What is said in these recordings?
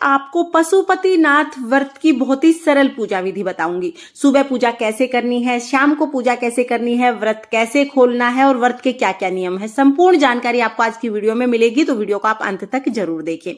आपको पशुपतिनाथ व्रत की बहुत ही सरल पूजा विधि बताऊंगी। सुबह पूजा कैसे करनी है, शाम को पूजा कैसे करनी है, व्रत कैसे खोलना है और व्रत के क्या क्या नियम है, संपूर्ण जानकारी आपको आज की वीडियो में मिलेगी। तो वीडियो को आप अंत तक जरूर देखें।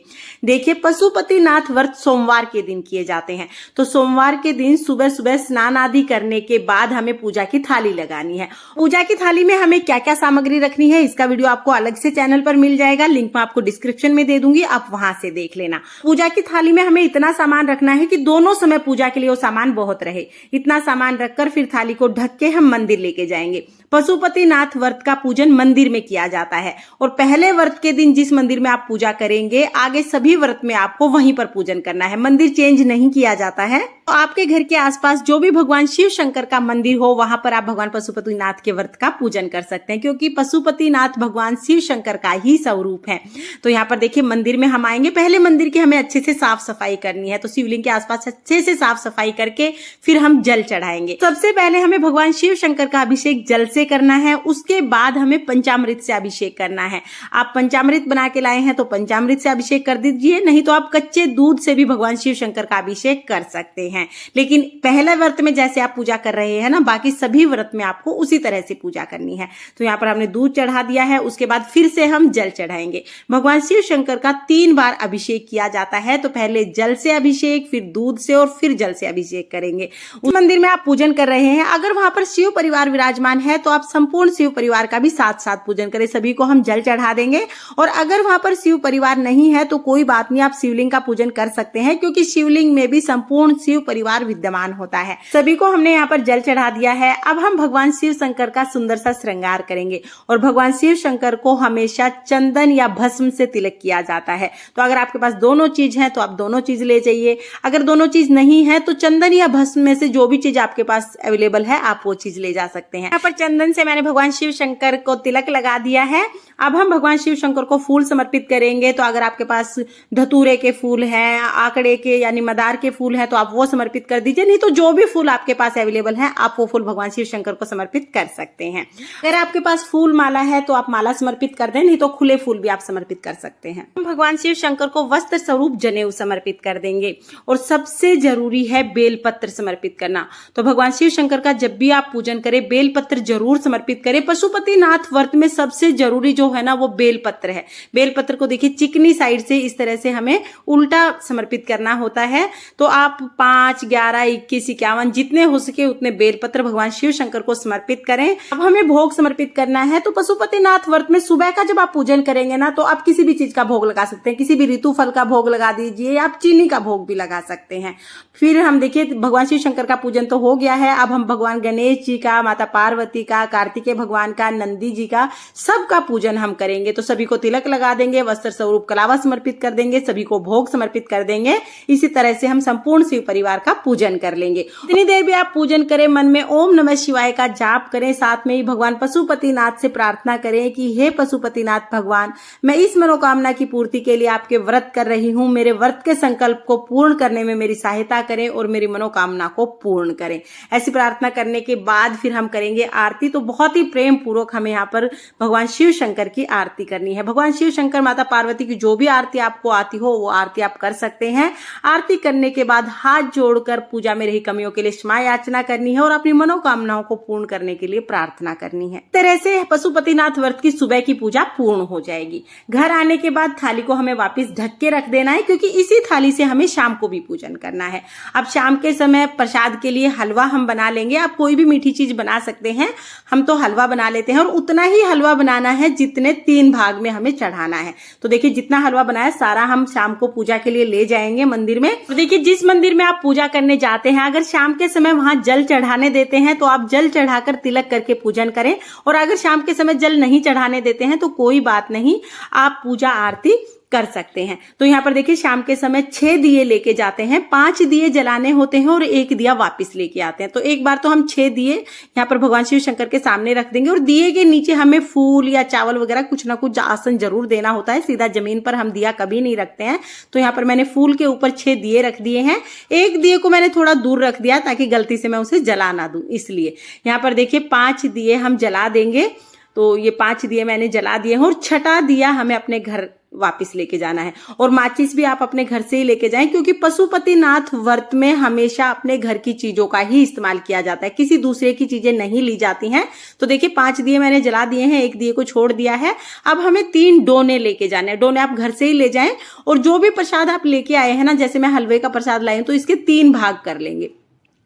देखिए, पशुपतिनाथ व्रत सोमवार के दिन किए जाते हैं। तो सोमवार के दिन सुबह सुबह स्नान आदि करने के बाद हमें पूजा की थाली लगानी है। पूजा की थाली में हमें क्या क्या सामग्री रखनी है, इसका वीडियो आपको अलग से चैनल पर मिल जाएगा। लिंक मैं आपको डिस्क्रिप्शन में दे दूंगी, आप वहां से देख लेना। पूजा की थाली में हमें इतना सामान रखना है कि दोनों समय पूजा के लिए वो सामान बहुत रहे। इतना सामान रखकर फिर थाली को ढक के हम मंदिर लेके जाएंगे। पशुपतिनाथ व्रत का पूजन मंदिर में किया जाता है और पहले व्रत के दिन जिस मंदिर में आप पूजा करेंगे, आगे सभी व्रत में आपको वहीं पर पूजन करना है। मंदिर चेंज नहीं किया जाता है। तो आपके घर के आसपास जो भी भगवान शिव शंकर का मंदिर हो, वहां पर आप भगवान पशुपतिनाथ के व्रत का पूजन कर सकते हैं, क्योंकि पशुपतिनाथ भगवान शिव शंकर का ही स्वरूप है। तो यहाँ पर देखिए, मंदिर में हम आएंगे। पहले मंदिर की हमें अच्छे से साफ सफाई करनी है। तो शिवलिंग के आसपास अच्छे से साफ सफाई करके फिर हम जल चढ़ाएंगे। सबसे पहले हमें भगवान शिव शंकर का अभिषेक जल से करना है। उसके बाद हमें पंचामृत से अभिषेक करना है। आप पंचामृत बना के लाए हैं तो पंचामृत से अभिषेक कर दीजिए, नहीं तो आप कच्चे दूध से भी भगवान शिव शंकर का अभिषेक कर सकते हैं। लेकिन पहले व्रत में जैसे आप पूजा कर रहे हैं ना, बाकी सभी व्रत में आपको उसी तरह से पूजा करनी है। तो यहाँ पर हमने दूध चढ़ा दिया है। उसके बाद फिर से हम जल चढ़ाएंगे। भगवान शिव शंकर का 3 बार अभिषेक किया जाता है। तो पहले जल से अभिषेक, फिर दूध से और फिर जल से अभिषेक करेंगे। उस मंदिर में आप पूजन कर रहे हैं, अगर वहां पर शिव परिवार विराजमान है तो आप संपूर्ण शिव परिवार का भी साथ साथ पूजन करें। सभी को हम जल चढ़ा देंगे। और अगर वहां पर शिव परिवार नहीं है तो कोई बात नहीं, आप शिवलिंग का पूजन कर सकते हैं, क्योंकि शिवलिंग में भी संपूर्ण शिव परिवार विद्यमान होता है। सभी को हमने यहाँ पर जल चढ़ा दिया है। अब हम भगवान शिव शंकर का सुंदर सा श्रृंगार करेंगे। और भगवान शिव शंकर को हमेशा चंदन या भस्म से तिलक किया जाता है। तो अगर आपके पास दोनों चीज है तो आप दोनों चीज ले जाइए। अगर दोनों चीज नहीं है तो चंदन या भस्म में से जो भी चीज आपके पास अवेलेबल है, आप वो चीज ले जा सकते हैं। यहाँ पर चंदन से मैंने भगवान शिव शंकर को तिलक लगा दिया है। अब हम भगवान शिव शंकर को फूल समर्पित करेंगे। तो अगर आपके पास धतूरे के फूल हैं, आंकड़े के यानी मदार के फूल हैं, तो आप वो समर्पित कर दीजिए। नहीं तो जो भी फूल आपके पास अवेलेबल है, आप वो फूल भगवान शिव शंकर को समर्पित कर सकते हैं। अगर आपके पास फूल माला है तो आप माला समर्पित कर दें, नहीं तो खुले फूल भी आप समर्पित कर सकते हैं। हम भगवान शिव शंकर को वस्त्र स्वरूप जनेऊ समर्पित कर देंगे। और सबसे जरूरी है बेलपत्र समर्पित करना। तो भगवान शिव शंकर का जब भी आप पूजन करें, बेलपत्र जरूर समर्पित करें। पशुपतिनाथ व्रत में सबसे जरूरी जो है ना, वो बेलपत्र है। बेलपत्र को देखिए, चिकनी साइड से इस तरह से हमें उल्टा समर्पित करना होता है। तो आप 5, 11, 21, 51 जितने हो सके उतने बेलपत्र भगवान शिव शंकर को समर्पित करें। अब हमें भोग समर्पित करना है। तो पशुपतिनाथ व्रत में सुबह का जब आप पूजन करेंगे ना, तो आप किसी भी चीज का भोग लगा सकते हैं। किसी भी ऋतु फल का भोग लगा दीजिए, आप चीनी का भोग भी लगा सकते हैं। फिर हम देखिए, भगवान शिव शंकर का पूजन तो हो गया है। अब हम भगवान गणेश जी का, माता पार्वती का, कार्तिकेय भगवान का, नंदी जी का, सबका पूजन हम करेंगे। तो सभी को तिलक लगा देंगे, वस्त्र स्वरूप कलावा समर्पित कर देंगे, सभी को भोग समर्पित कर देंगे। इसी तरह से हम संपूर्ण शिव परिवार का पूजन कर लेंगे। इतनी देर भी आप पूजन करें, मन में ओम नमः शिवाय का जाप करें। साथ में ही भगवान पशुपतिनाथ से प्रार्थना करें कि हे पशुपतिनाथ भगवान, मैं इस मनोकामना की पूर्ति के लिए आपके व्रत कर रही हूँ। मेरे व्रत के संकल्प को पूर्ण करने में मेरी सहायता करें और मेरी मनोकामना को पूर्ण करें। ऐसी प्रार्थना करने के बाद फिर हम करेंगे आरती। तो बहुत ही प्रेम पूर्वक हमें यहाँ पर भगवान शिव शंकर की आरती करनी है। भगवान शिव शंकर, माता पार्वती की जो भी आरती आपको आती हो, वो आरती आप कर सकते हैं। आरती करने के बाद हाथ जोड़कर पूजा में रही कमियों के लिए क्षमा याचना करनी है और अपनी मनोकामनाओं को पूर्ण करने के लिए प्रार्थना करनी है। इस तरह से पशुपतिनाथ व्रत की सुबह की पूजा पूर्ण हो जाएगी। घर आने के बाद थाली को हमें वापस ढक के रख देना है, क्योंकि इसी थाली से हमें शाम को भी पूजन करना है। अब शाम के समय प्रसाद के लिए हलवा हम बना लेंगे। आप कोई भी मीठी चीज बना सकते हैं। हम तो हलवा बना लेते हैं और उतना ही हलवा बनाना है जितने 3 भाग में हमें चढ़ाना है। तो देखिए, जितना हलवा बनाया सारा हम शाम को पूजा के लिए ले जाएंगे मंदिर में। तो देखिए, जिस मंदिर में आप पूजा करने जाते हैं, अगर शाम के समय वहां जल चढ़ाने देते हैं तो आप जल चढ़ाकर तिलक करके पूजन करें। और अगर शाम के समय जल नहीं चढ़ाने देते हैं तो कोई बात नहीं, आप पूजा आरती कर सकते हैं। तो यहाँ पर देखिए, शाम के समय 6 दिए लेके जाते हैं। 5 दिए जलाने होते हैं और 1 दिया वापस लेके आते हैं। तो एक बार तो हम 6 दिए यहाँ पर भगवान शिव शंकर के सामने रख देंगे। और दिए के नीचे हमें फूल या चावल वगैरह कुछ ना कुछ आसन जरूर देना होता है। सीधा जमीन पर हम दिया कभी नहीं रखते हैं। तो यहाँ पर मैंने फूल के ऊपर 6 दिए रख दिए हैं। 1 दिए को मैंने थोड़ा दूर रख दिया ताकि गलती से मैं उसे जला ना दूं, इसलिए। यहाँ पर देखिए, 5 दिए हम जला देंगे। तो ये 5 दिए मैंने जला दिए हैं और छठा दिया हमें अपने घर वापस लेके जाना है। और माचिस भी आप अपने घर से ही लेके जाएं, क्योंकि पशुपतिनाथ व्रत में हमेशा अपने घर की चीजों का ही इस्तेमाल किया जाता है, किसी दूसरे की चीजें नहीं ली जाती हैं। तो देखिए 5 दिए मैंने जला दिए हैं, 1 दिए को छोड़ दिया है। अब हमें 3 डोने लेके जाने हैं। डोने आप घर से ही ले जाएं, और जो भी प्रसाद आप लेके आए हैं ना, जैसे मैं हलवे का प्रसाद लाई हूं तो इसके 3 भाग कर लेंगे।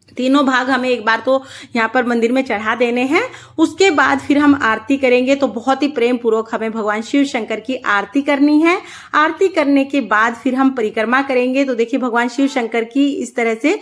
तीनों भाग हमें एक बार तो यहाँ पर मंदिर में चढ़ा देने हैं। उसके बाद फिर हम आरती करेंगे। तो बहुत ही प्रेम पूर्वक हमें भगवान शिव शंकर की आरती करनी है। आरती करने के बाद फिर हम परिक्रमा करेंगे। तो देखिए भगवान शिव शंकर की इस तरह से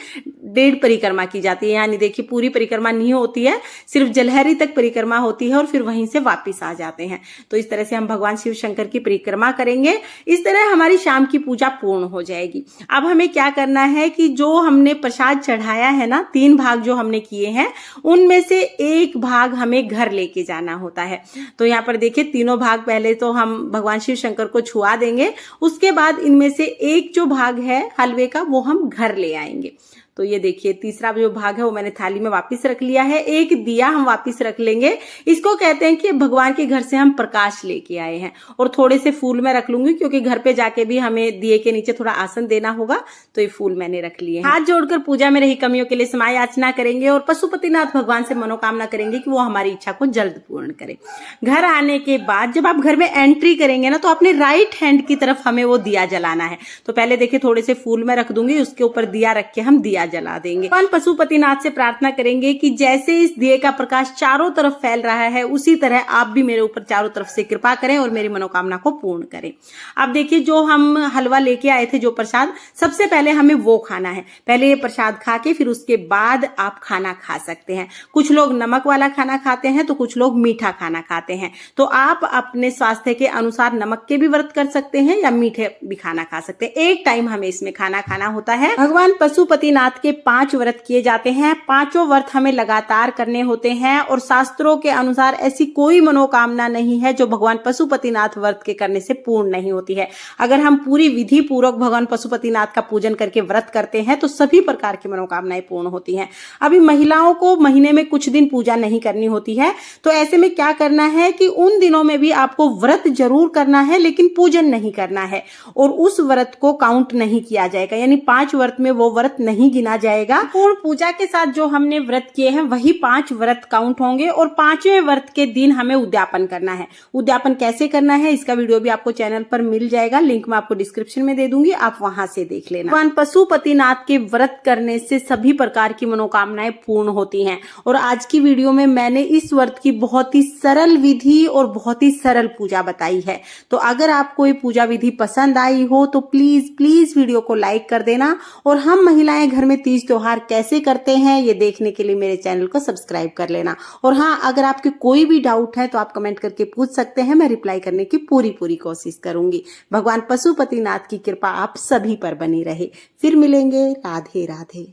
1.5 परिक्रमा की जाती है, यानी देखिए पूरी परिक्रमा नहीं होती है, सिर्फ जलहरी तक परिक्रमा होती है और फिर वहीं से वापिस आ जाते हैं। तो इस तरह से हम भगवान शिव शंकर की परिक्रमा करेंगे। इस तरह हमारी शाम की पूजा पूर्ण हो जाएगी। अब हमें क्या करना है कि जो हमने प्रसाद चढ़ाया है ना, 3 भाग जो हमने किए हैं, उनमें से 1 भाग हमें घर लेके जाना होता है। तो यहाँ पर देखिए तीनों भाग पहले तो हम भगवान शिव शंकर को छुआ देंगे। उसके बाद इनमें से 1 जो भाग है हलवे का वो हम घर ले आएंगे। तो ये देखिए तीसरा जो भाग है वो मैंने थाली में वापस रख लिया है। 1 दिया हम वापस रख लेंगे। इसको कहते हैं कि भगवान के घर से हम प्रकाश लेके आए हैं। और थोड़े से फूल मैं रख लूंगी, क्योंकि घर पे जाके भी हमें दिए के नीचे थोड़ा आसन देना होगा। तो ये फूल मैंने रख लिए हैं। हाथ जोड़कर पूजा में रही कमियों के लिए क्षमा याचना करेंगे और पशुपतिनाथ भगवान से मनोकामना करेंगे कि वो हमारी इच्छा को जल्द पूर्ण करे। घर आने के बाद जब आप घर में एंट्री करेंगे ना, तो अपने राइट हैंड की तरफ हमें वो दिया जलाना है। तो पहले देखिए थोड़े से फूल मैं रख दूंगी, उसके ऊपर दिया रख के हम दिया जला देंगे। भगवान पशुपतिनाथ से प्रार्थना करेंगे कि जैसे इस दिए का प्रकाश चारों तरफ फैल रहा है, उसी तरह आप भी मेरे ऊपर चारों तरफ से कृपा करें और मेरी मनोकामना को पूर्ण करें। अब देखिए जो हम हलवा लेके आए थे, जो प्रसाद, सबसे पहले हमें वो खाना है। पहले ये प्रसाद खा के फिर उसके बाद आप खाना खा सकते हैं। कुछ लोग नमक वाला खाना खाते हैं तो कुछ लोग मीठा खाना खाते हैं। तो आप अपने स्वास्थ्य के अनुसार नमक के भी व्रत कर सकते हैं या मीठे भी खाना खा सकते हैं। एक टाइम हमें इसमें खाना खाना होता है। भगवान पशुपतिनाथ के 5 व्रत किए जाते हैं। 5 व्रत हमें लगातार करने होते हैं और शास्त्रों के अनुसार ऐसी कोई मनोकामना नहीं है जो भगवान पशुपतिनाथ व्रत के करने से पूर्ण नहीं होती है। अगर हम पूरी विधि पूर्वक भगवान पशुपतिनाथ का पूजन करके व्रत करते हैं तो सभी प्रकार की मनोकामनाएं पूर्ण होती हैं। अभी महिलाओं को महीने में कुछ दिन पूजा नहीं करनी होती है, तो ऐसे में क्या करना है कि उन दिनों में भी आपको व्रत जरूर करना है, लेकिन पूजन नहीं करना है और उस व्रत को काउंट नहीं किया जाएगा, यानी 5 व्रत में वो व्रत नहीं गिना जाएगा। पूर्ण पूजा के साथ जो हमने व्रत किए हैं वही 5 व्रत काउंट होंगे और 5वें व्रत के दिन हमें उद्यापन करना है। उद्यापन कैसे करना है इसका वीडियो भी आपको चैनल पर मिल जाएगा, लिंक मैं आपको डिस्क्रिप्शन में दे दूंगी, आप वहां से देख लेना। भगवान पशुपतिनाथ के व्रत करने से सभी प्रकार की मनोकामनाएं पूर्ण होती हैं। और आज की वीडियो में मैंने इस व्रत की बहुत ही सरल विधि और बहुत ही सरल पूजा बताई है। तो अगर आपको ये पूजा विधि पसंद आई हो तो प्लीज प्लीज वीडियो को लाइक कर देना और हम महिलाएं घर में तीज त्योहार कैसे करते हैं ये देखने के लिए मेरे चैनल को सब्सक्राइब कर लेना। और हाँ, अगर आपके कोई भी डाउट है तो आप कमेंट करके पूछ सकते हैं, मैं रिप्लाई करने की पूरी कोशिश करूंगी। भगवान पशुपतिनाथ की कृपा आप सभी पर बनी रहे। फिर मिलेंगे। राधे राधे।